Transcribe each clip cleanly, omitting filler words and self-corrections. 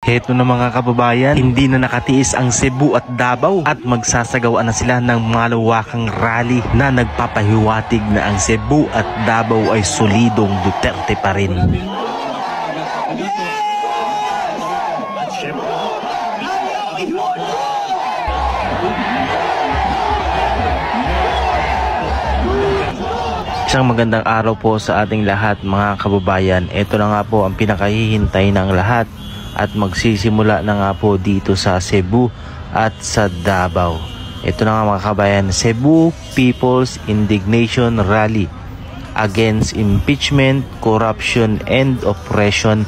Heto na mga kababayan, hindi na nakatiis ang Cebu at Davao at magsasagawa na sila ng malawakang rally na nagpapahiwatig na ang Cebu at Davao ay solidong Duterte pa rin. Isang magandang araw po sa ating lahat mga kababayan. Ito na nga po ang pinakahihintay ng lahat at magsisimula na nga po dito sa Cebu at sa Davao. Ito na nga mga kababayan, Cebu People's Indignation Rally Against Impeachment, Corruption and Oppression,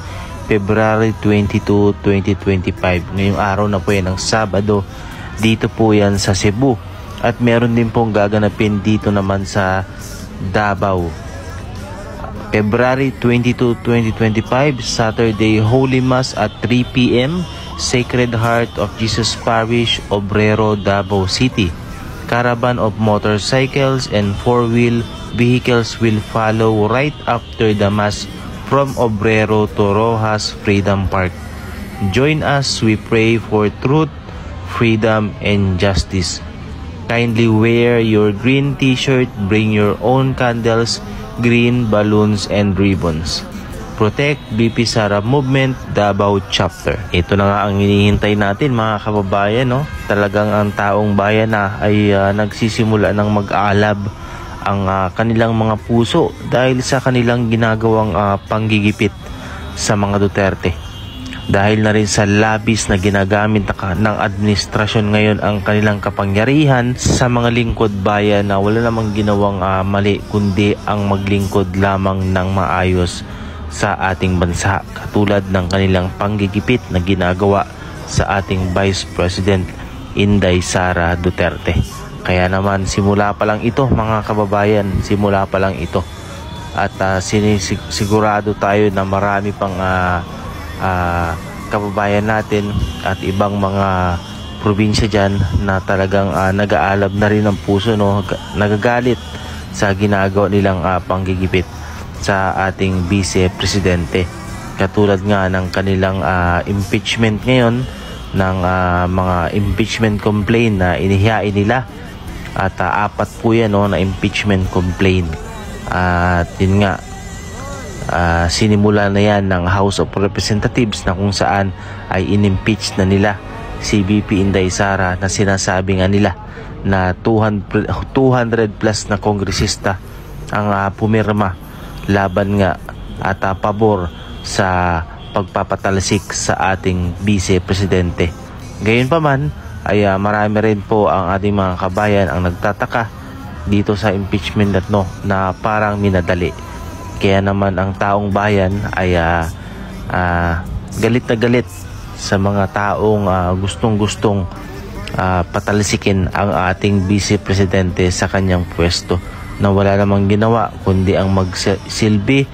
February 22, 2025. Ngayong araw na po yan ng Sabado, dito po yan sa Cebu. At meron din pong gaganapin dito naman sa Davao. February 22, 2025, Saturday Holy Mass at 3 p.m. Sacred Heart of Jesus Parish, Obrero, Davao City. Caravan of motorcycles and four-wheel vehicles will follow right after the Mass from Obrero to Rojas Freedom Park. Join us, we pray for truth, freedom, and justice. Kindly wear your green t-shirt, bring your own candles, green balloons and ribbons. Protect BP Sara Movement Davao Chapter. Ito na nga ang hinihintay natin mga kababayan, no? Talagang ang taong bayan na ay nagsisimula ng mag-aalab ang kanilang mga puso dahil sa kanilang ginagawang panggigipit sa mga Duterte. Dahil na rin sa labis na ginagamit ng administrasyon ngayon ang kanilang kapangyarihan sa mga lingkod bayan na wala namang ginawang mali kundi ang maglingkod lamang ng maayos sa ating bansa, katulad ng kanilang panggigipit na ginagawa sa ating Vice President Inday Sara Duterte. Kaya naman simula pa lang ito mga kababayan, simula pa lang ito. At sigurado tayo na marami pang kababayan natin at ibang mga probinsya dyan na talagang nag-aalab na rin ang puso, no? Nagagalit sa ginagawa nilang panggigipit sa ating Vice Presidente, katulad nga ng kanilang impeachment ngayon, ng mga impeachment complaint na inihiyain nila at apat po yan, no, na impeachment complaint. At yun nga, sinimula na yan ng House of Representatives na kung saan ay inimpeach na nila si VP Inday Sara na sinasabi nga nila na 200 plus na kongresista ang pumirma laban nga at pabor sa pagpapatalsik sa ating Vice Presidente. Gayunpaman ay marami rin po ang ating mga kabayan ang nagtataka dito sa impeachment na parang minadali. Kaya naman ang taong bayan ay galit na galit sa mga taong gustong-gustong patalsikin ang ating Vice Presidente sa kanyang pwesto na wala namang ginawa kundi ang magsilbi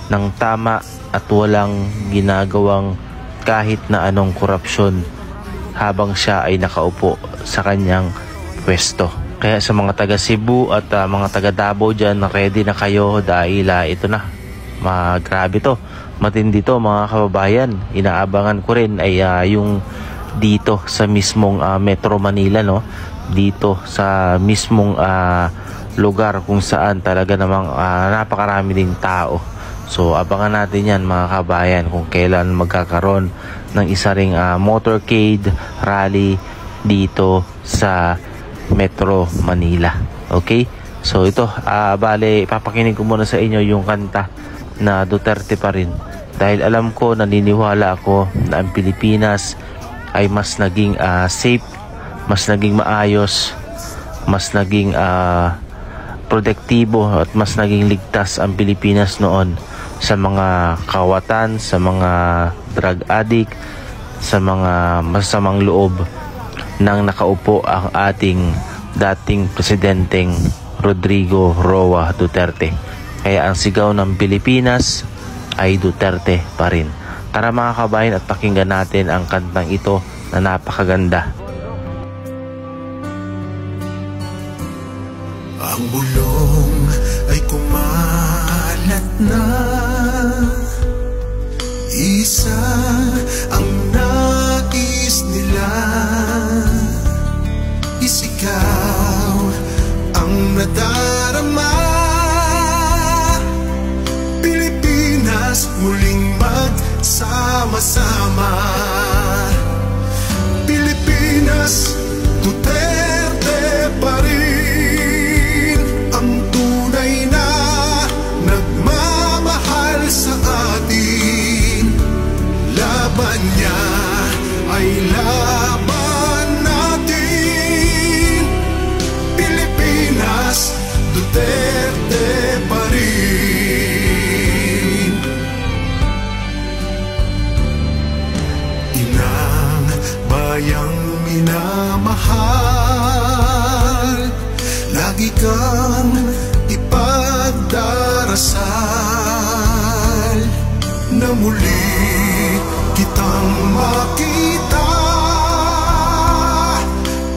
ng tama at walang ginagawang kahit na anong korupsyon habang siya ay nakaupo sa kanyang pwesto. Kaya sa mga taga Cebu at mga taga Davao dyan, ready na kayo dahil ito na, grabe to, matindi to mga kababayan. Inaabangan ko rin ay yung dito sa mismong Metro Manila, no? Dito sa mismong lugar kung saan talaga namang napakarami ding tao. So abangan natin yan mga kababayan kung kailan magkakaroon ng isa ring motorcade rally dito sa Metro Manila. Okay? So ito, bale, ipapakinig ko muna sa inyo yung kanta na Duterte pa rin. Dahil alam ko, naniniwala ako na ang Pilipinas ay mas naging safe, mas naging maayos, mas naging produktibo at mas naging ligtas ang Pilipinas noon sa mga kawatan, sa mga drug addict, sa mga masamang loob nang nakaupo ang ating dating presidenteng Rodrigo Roa Duterte. Kaya ang sigaw ng Pilipinas ay Duterte pa rin. Tara mga kabayan at pakinggan natin ang kantang ito na napakaganda. Ang bulong ay kumalat na, isa ang magkasama. Pilipinas, Duterte pa rin ang tunay na nagmamahal sa atin. Laban niya ay laban natin. Pilipinas, Duterte pa rin. Inang bayang minamahal, lagi kang ipagdarasal na muli kitang makita.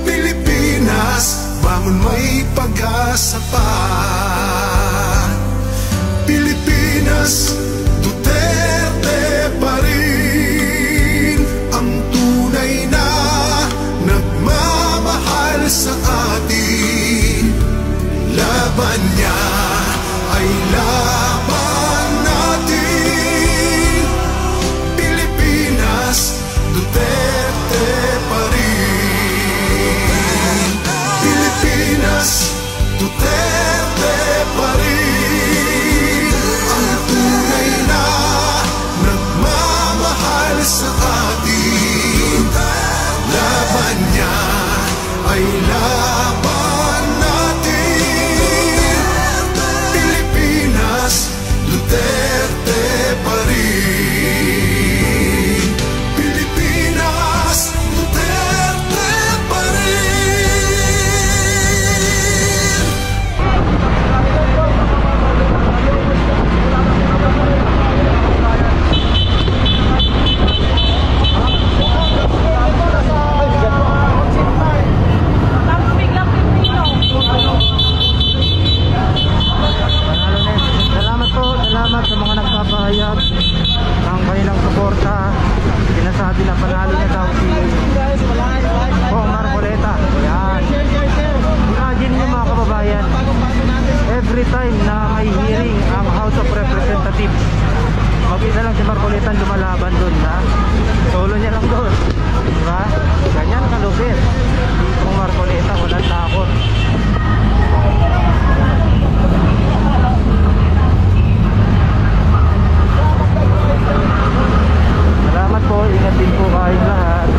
Pilipinas, bangon, may pag-asa pa. Pilipinas, Duterte pa rin ang tunay na nagmamahal sa atin. Laban niya ay laban natin. Pilipinas, Duterte pa rin. Pilipinas, Duterte pa rin ang tunay na nagmamahal sa atin. Laban niya ay laban natin. Pilipinas, Duterte pa rin. Pilipinas, Duterte pa rin. Salamat po, salamat sa mga nagpapahayag ng kanilang suporta. Sinasabi na panalo na daw si Bong Marcoleta. Yan. Imagine nyo mga kababayan, every time na may hearing ang House of Representatives, mag-isa lang si Marcoleta lumalaban doon, ha? Solo niya lang doon, diba? Ganyan kalupit Bong Marcoleta, walang takot. Salamat po, ingat din po kayong lahat.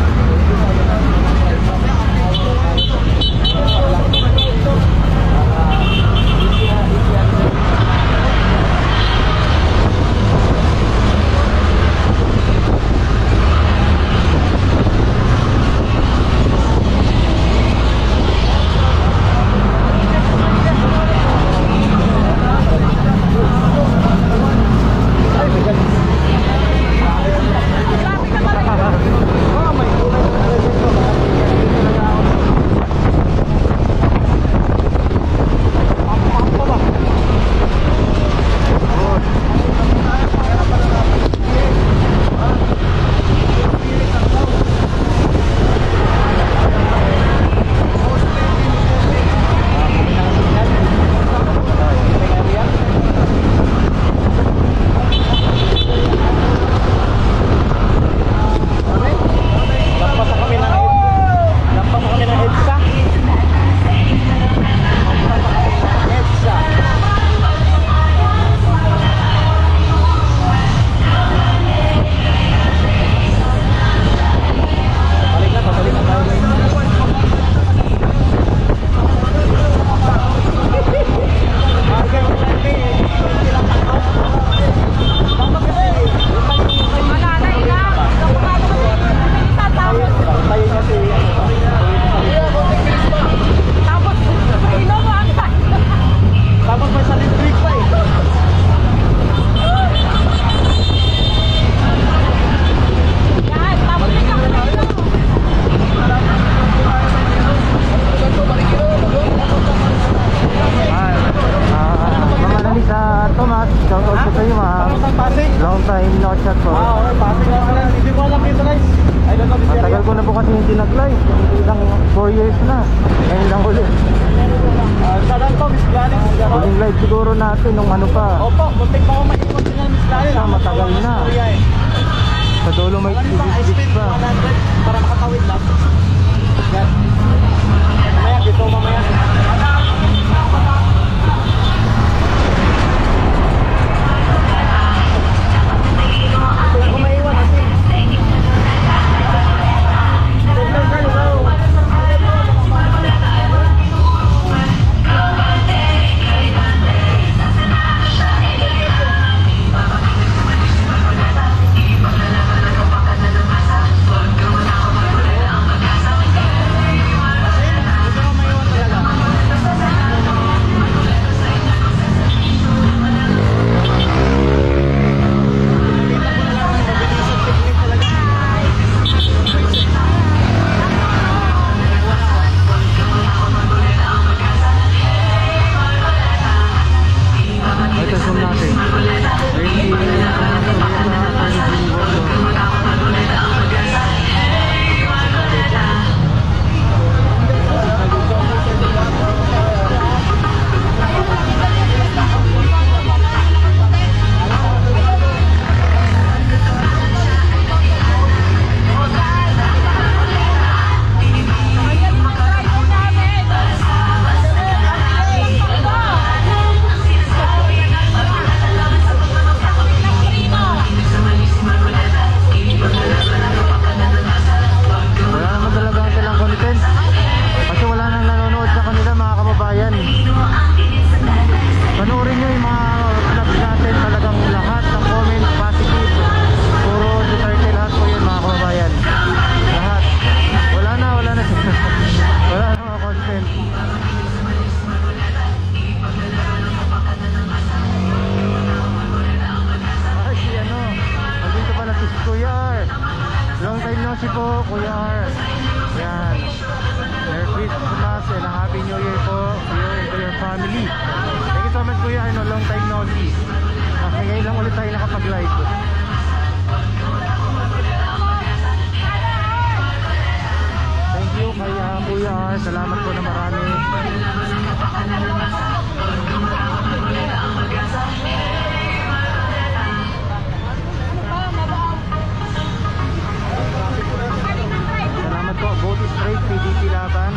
hindi nag-live. Ilang 4 years na. Ngayon lang ulit. Saan to, Miss Gladys? Huling live siguro natin nung ano pa. Opo, muntik pa ako mag-ikot din yan, Miss Gladys. Matagal na. Sa Dolomite I Beach spend pa. 100 para makatawid lang. Yan. Mamaya, dito mamaya. Kung maiwan natin. Ito zoom natin. Wala naman talaga silang content. Kasi wala nang nanonood sa kanila mga kababayan. Panoorin nyo yung mga vlogs natin. Talagang lahat ng comment positive. Puro Duterte lahat po yun mga kababayan. Lahat. Wala na. Wala na mga content. Ay si ano, nandito pala si Kuya R. Long time no see po, Kuya R. Yan. Merry Christmas and a Happy New Year po to you and to your family. Thank you so much Kuya R, no? Long time no see. Kasi ngayon lang ulit tayo nakapag-live. Thank you kay Kuya R. Salamat po na marami. Salamat po, vote straight, PDP laban.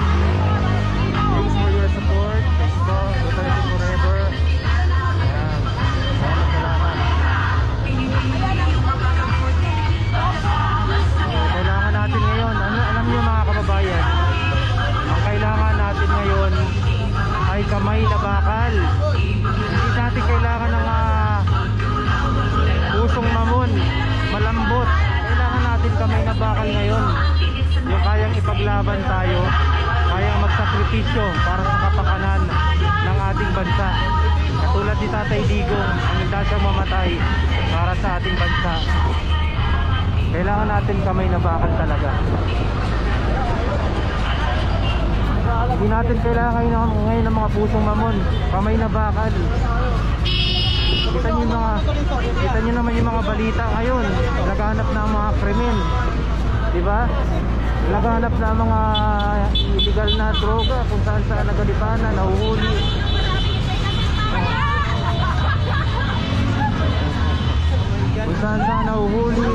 Thanks for your support. Thanks po, Duterte forever. Ayan. Salamat. Kailangan natin ngayon, alam niyo mga kababayan, ang kailangan natin ngayon ay kamay na bakal. Hindi natin kailangan ng pusong mamon, malambot. Kailangan natin kamay na bakal ngayon. Yung kayang ipaglaban tayo, kayang magsakripisyo para sa kapakanan ng ating bansa. Katulad ni Tatay Digong, ang handa siyang mamatay para sa ating bansa. Kailangan natin kamay na bakal talaga. Hindi natin kailangan ngayon ng mga pusong mamon, kamay na bakal. Kita niyo naman yung mga balita ngayon. Naghahanap na ang mga krimen, diba? Naghahanap na ang mga illegal na droga kung saan nagalipanan, nahuhuli. Kung saan nahuhuli.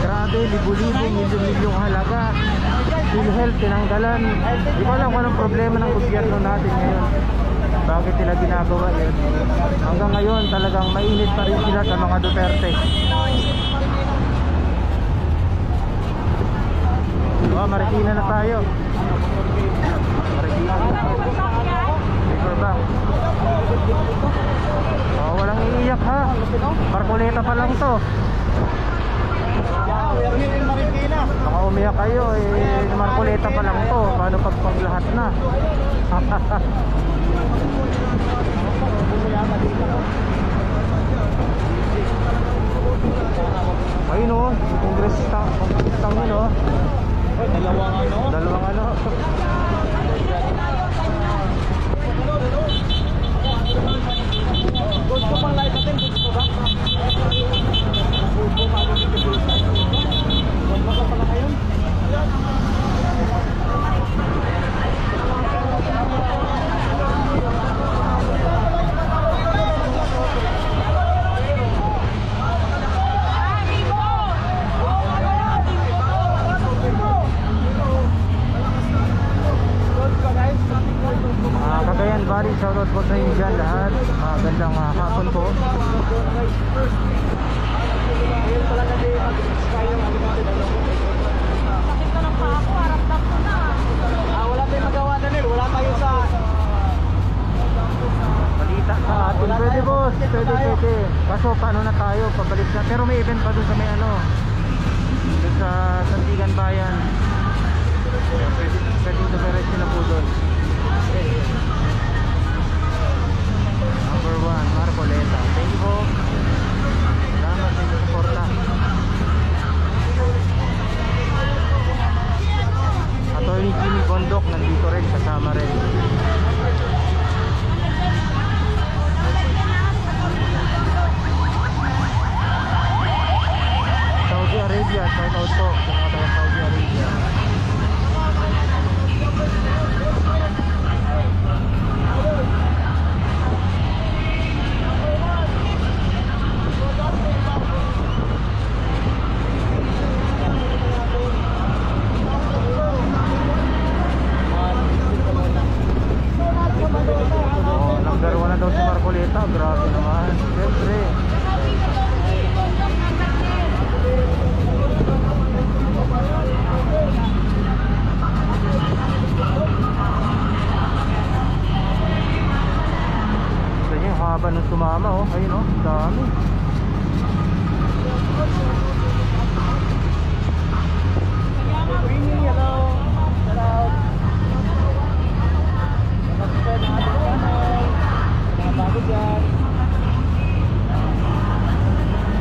Grabe, libo-libo, milyon-milyong halaga. PhilHealth tinanggalan. Di ba alam kung anong problema ng gobyerno natin ngayon? Bakit sila ginagawa yun? Hanggang ngayon talagang mainit pa rin sila sa mga Duterte. Oh, Marikina na tayo. Marikina na tayo. Paper bag. Oh, walang iiyak ha. Marcoleta pa lang to. We're here in Marikina. Baka umiyak kayo eh. Marcoleta pa lang to. Paano pagpaglahat na? Ayun o, Congress tank yun o. Dalawang ano. Gusto pang live natin, gusto ba? Gusto pa pala kayo? sa inyo dyan lahat. Magandang hapon po. Ngayon pala kasi mag-sky yung ano natin. Sakit na ng paa ko, harap-tap ko na. Wala tayong magawa na nil. Wala tayo sa... Balita sa atin. Wala Pwede tayo. boss, Pwede pwede tayo. pwede. Kaso paano na tayo, pabalik na. Pero may event pa doon sa may ano, doon sa Sandigan Bayan. Pwede dumiretso na po doon. Number 1, Marcoleta. Thank you po. Salamat sa inyong suporta. Attorney Jimmy Gondok nandito rin, kasama rin. Saudi Arabia, shout out po sa mga taga Saudi Arabia. Oh, number 1 na daw si Marcoleta, grabe naman. Siyempre. Gusto niyo yung haba nung sumama, oh. Ayun, oh, dami. Winnie, hello. Shout out. Mag-subscribe ng ating channel. Mga bago dyan.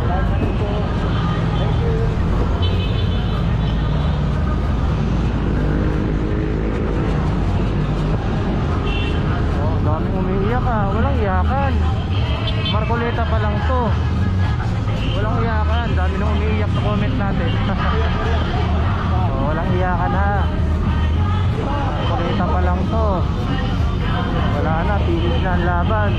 Like na rin po. Thank you. Oh, daming umiiyak, ah. Walang iyakan. Marcoleta pa lang to. Walang iyakan. Dami nang umiiyak sa comment natin. Oh, walang iyakan, ha. Marcoleta pa lang to. Wala na, pilis na ang laban.